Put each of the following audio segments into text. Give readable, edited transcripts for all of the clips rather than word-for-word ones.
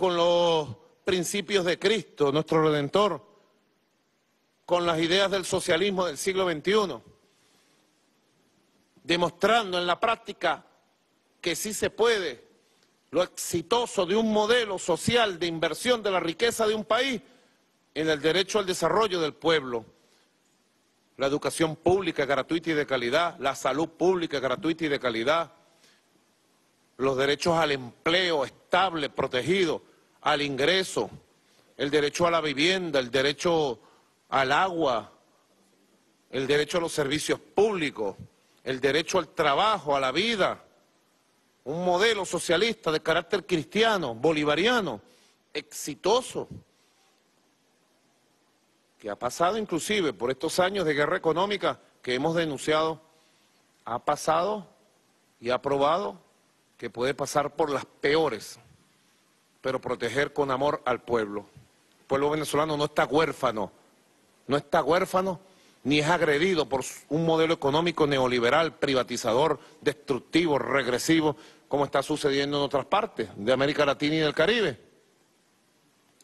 con los principios de Cristo, nuestro Redentor, con las ideas del socialismo del siglo XXI, demostrando en la práctica que sí se puede, lo exitoso de un modelo social de inversión de la riqueza de un país en el derecho al desarrollo del pueblo, la educación pública gratuita y de calidad, la salud pública gratuita y de calidad, los derechos al empleo estable, protegido, al ingreso, el derecho a la vivienda, el derecho al agua, el derecho a los servicios públicos, el derecho al trabajo, a la vida, un modelo socialista de carácter cristiano, bolivariano, exitoso, que ha pasado inclusive por estos años de guerra económica que hemos denunciado, ha pasado y ha probado que puede pasar por las peores, pero proteger con amor al pueblo. El pueblo venezolano no está huérfano, ni es agredido por un modelo económico neoliberal, privatizador, destructivo, regresivo, como está sucediendo en otras partes de América Latina y del Caribe.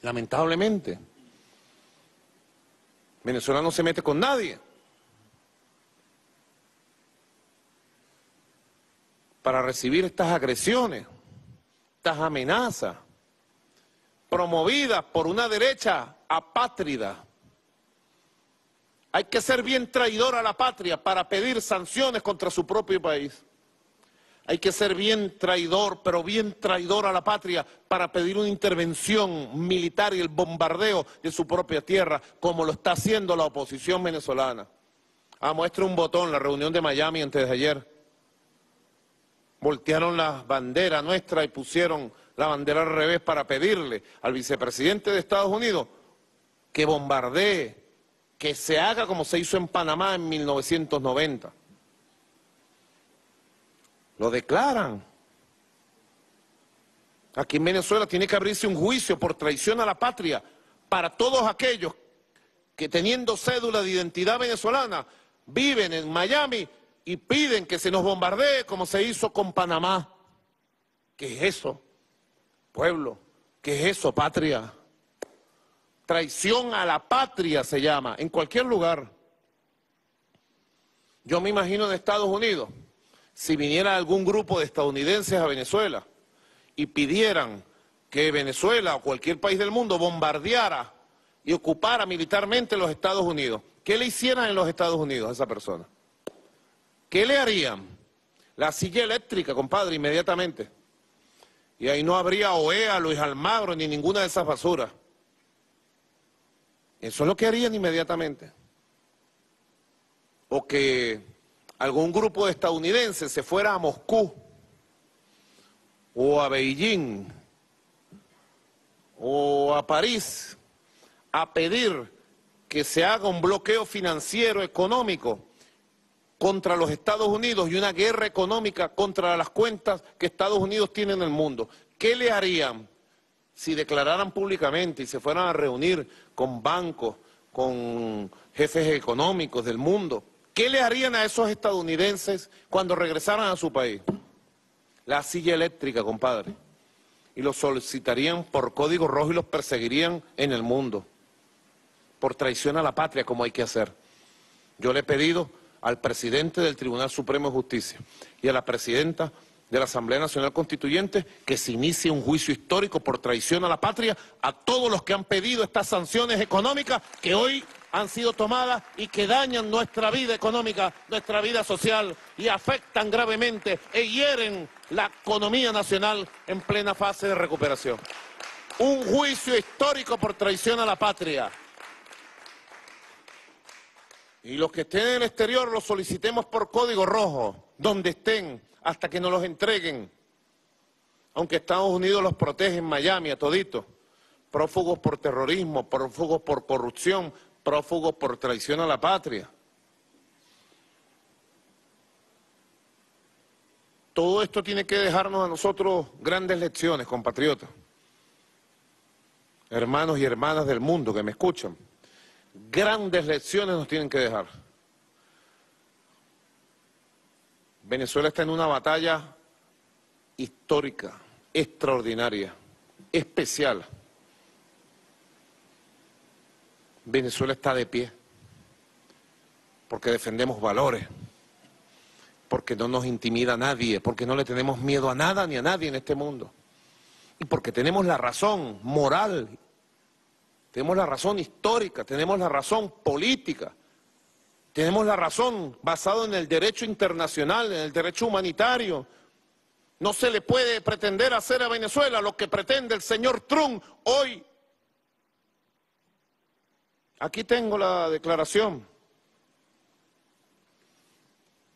Lamentablemente. Venezuela no se mete con nadie. Para recibir estas agresiones, estas amenazas, promovidas por una derecha apátrida. Hay que ser bien traidor a la patria para pedir sanciones contra su propio país. Hay que ser bien traidor, pero bien traidor a la patria para pedir una intervención militar y el bombardeo de su propia tierra, como lo está haciendo la oposición venezolana. Muestra un botón, la reunión de Miami antes de ayer. Voltearon la bandera nuestra y pusieron la bandera al revés para pedirle al vicepresidente de Estados Unidos que bombardee, que se haga como se hizo en Panamá en 1990. Lo declaran. Aquí en Venezuela tiene que abrirse un juicio por traición a la patria para todos aquellos que teniendo cédula de identidad venezolana viven en Miami y piden que se nos bombardee como se hizo con Panamá. ¿Qué es eso, pueblo? ¿Qué es eso, patria? Traición a la patria se llama, en cualquier lugar. Yo me imagino en Estados Unidos, si viniera algún grupo de estadounidenses a Venezuela y pidieran que Venezuela o cualquier país del mundo bombardeara y ocupara militarmente los Estados Unidos, ¿qué le hicieran en los Estados Unidos a esa persona? ¿Qué le harían? La silla eléctrica, compadre, inmediatamente. Y ahí no habría OEA, Luis Almagro, ni ninguna de esas basuras. Eso es lo que harían inmediatamente. O que algún grupo de estadounidenses se fuera a Moscú, o a Beijing, o a París, a pedir que se haga un bloqueo financiero, económico, contra los Estados Unidos y una guerra económica contra las cuentas que Estados Unidos tiene en el mundo. ¿Qué le harían si declararan públicamente y se fueran a reunir con bancos, con jefes económicos del mundo? ¿Qué le harían a esos estadounidenses cuando regresaran a su país? La silla eléctrica, compadre. Y los solicitarían por código rojo y los perseguirían en el mundo. Por traición a la patria, como hay que hacer. Yo le he pedido al presidente del Tribunal Supremo de Justicia y a la presidenta de la Asamblea Nacional Constituyente que se inicie un juicio histórico por traición a la patria a todos los que han pedido estas sanciones económicas que hoy han sido tomadas y que dañan nuestra vida económica, nuestra vida social y afectan gravemente e hieren la economía nacional en plena fase de recuperación. Un juicio histórico por traición a la patria. Y los que estén en el exterior los solicitemos por código rojo, donde estén, hasta que nos los entreguen. Aunque Estados Unidos los protege en Miami a toditos. Prófugos por terrorismo, prófugos por corrupción, prófugos por traición a la patria. Todo esto tiene que dejarnos a nosotros grandes lecciones, compatriotas. Hermanos y hermanas del mundo que me escuchan. Grandes lecciones nos tienen que dejar. Venezuela está en una batalla histórica, extraordinaria. especial. Venezuela está de pie, porque defendemos valores, porque no nos intimida nadie, porque no le tenemos miedo a nada ni a nadie en este mundo, y porque tenemos la razón moral, tenemos la razón histórica, tenemos la razón política, tenemos la razón basada en el derecho internacional, en el derecho humanitario. No se le puede pretender hacer a Venezuela lo que pretende el señor Trump hoy. Aquí tengo la declaración,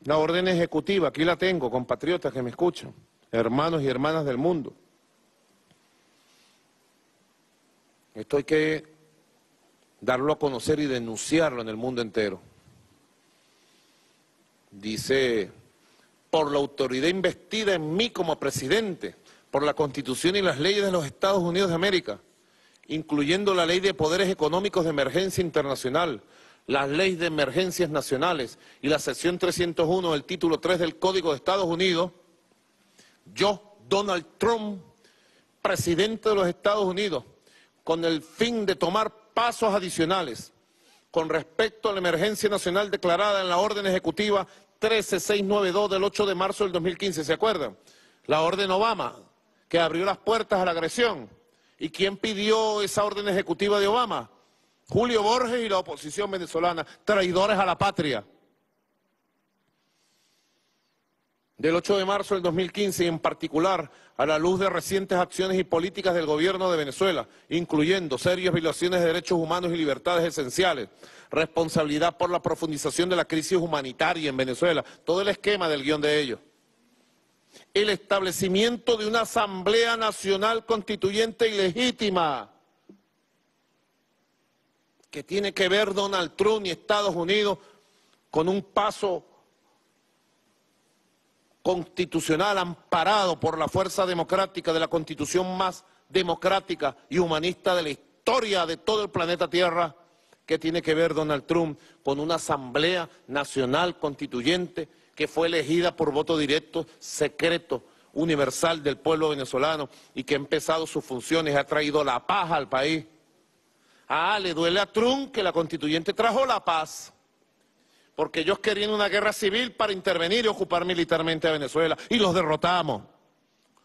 la orden ejecutiva, aquí la tengo, compatriotas que me escuchan, hermanos y hermanas del mundo. Esto hay que darlo a conocer y denunciarlo en el mundo entero. Dice: por la autoridad investida en mí como presidente, por la Constitución y las leyes de los Estados Unidos de América, incluyendo la Ley de Poderes Económicos de Emergencia Internacional, las leyes de emergencias nacionales y la sección 301 del título 3 del Código de Estados Unidos, yo, Donald Trump, presidente de los Estados Unidos, con el fin de tomar pasos adicionales con respecto a la emergencia nacional declarada en la orden ejecutiva 13692 del 8 de marzo del 2015, ¿se acuerdan? La orden Obama, que abrió las puertas a la agresión. ¿Y quién pidió esa orden ejecutiva de Obama? Julio Borges y la oposición venezolana, traidores a la patria. Del 8 de marzo del 2015 y en particular a la luz de recientes acciones y políticas del gobierno de Venezuela, incluyendo serias violaciones de derechos humanos y libertades esenciales, responsabilidad por la profundización de la crisis humanitaria en Venezuela, todo el esquema del guión de ellos. El establecimiento de una Asamblea Nacional Constituyente ilegítima, que tiene que ver Donald Trump y Estados Unidos con un paso constitucional amparado por la fuerza democrática de la Constitución más democrática y humanista de la historia de todo el planeta Tierra, que tiene que ver Donald Trump con una Asamblea Nacional Constituyente que fue elegida por voto directo, secreto, universal del pueblo venezolano y que ha empezado sus funciones, ha traído la paz al país. Ah, le duele a Trump que la Constituyente trajo la paz, porque ellos querían una guerra civil para intervenir y ocupar militarmente a Venezuela, y los derrotamos.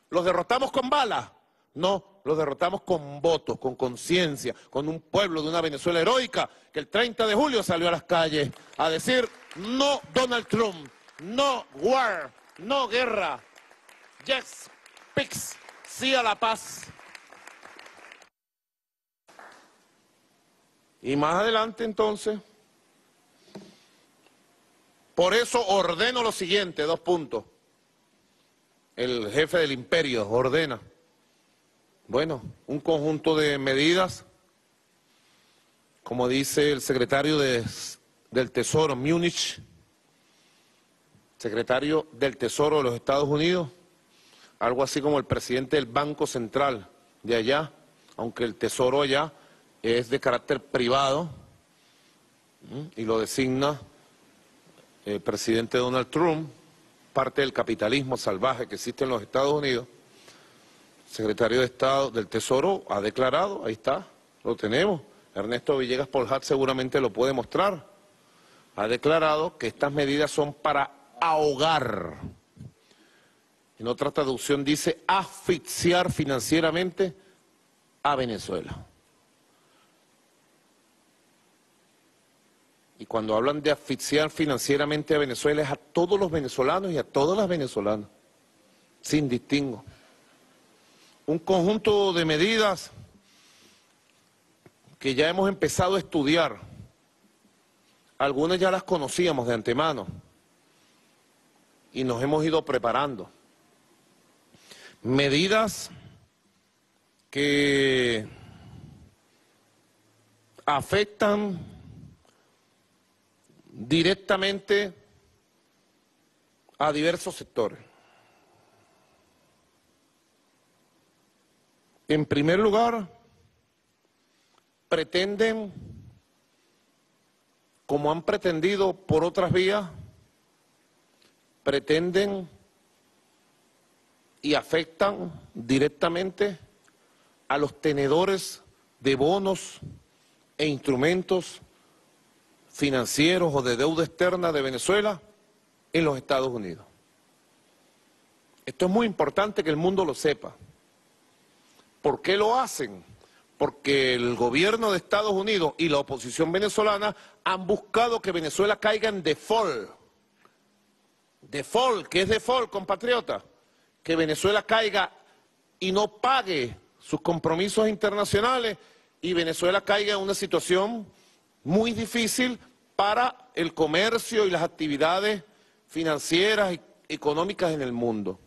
¿Los derrotamos con balas? No, los derrotamos con votos, con conciencia, con un pueblo de una Venezuela heroica que el 30 de julio salió a las calles a decir: no Donald Trump, no war, no guerra, yes, peace, sí a la paz. Y más adelante entonces, por eso ordeno lo siguiente, 2 puntos. El jefe del imperio ordena, bueno, un conjunto de medidas, como dice el secretario del Tesoro, Múnich, secretario del Tesoro de los Estados Unidos, algo así como el presidente del Banco Central de allá, aunque el Tesoro allá es de carácter privado y lo designa el presidente Donald Trump, parte del capitalismo salvaje que existe en los Estados Unidos. El secretario de Estado del Tesoro ha declarado, ahí está, lo tenemos, Ernesto Villegas Poljat seguramente lo puede mostrar, ha declarado que estas medidas son para ahogar, en otra traducción dice asfixiar financieramente a Venezuela. Y cuando hablan de asfixiar financieramente a Venezuela es a todos los venezolanos y a todas las venezolanas, sin distingo. Un conjunto de medidas que ya hemos empezado a estudiar, algunas ya las conocíamos de antemano y nos hemos ido preparando. Medidas que afectan directamente a diversos sectores. En primer lugar, pretenden, como han pretendido por otras vías, pretenden y afectan directamente a los tenedores de bonos e instrumentos financieros o de deuda externa de Venezuela en los Estados Unidos. Esto es muy importante que el mundo lo sepa. ¿Por qué lo hacen? Porque el gobierno de Estados Unidos y la oposición venezolana han buscado que Venezuela caiga en default. Default, ¿qué es default, compatriota? Que Venezuela caiga y no pague sus compromisos internacionales y Venezuela caiga en una situación muy difícil para el comercio y las actividades financieras y económicas en el mundo.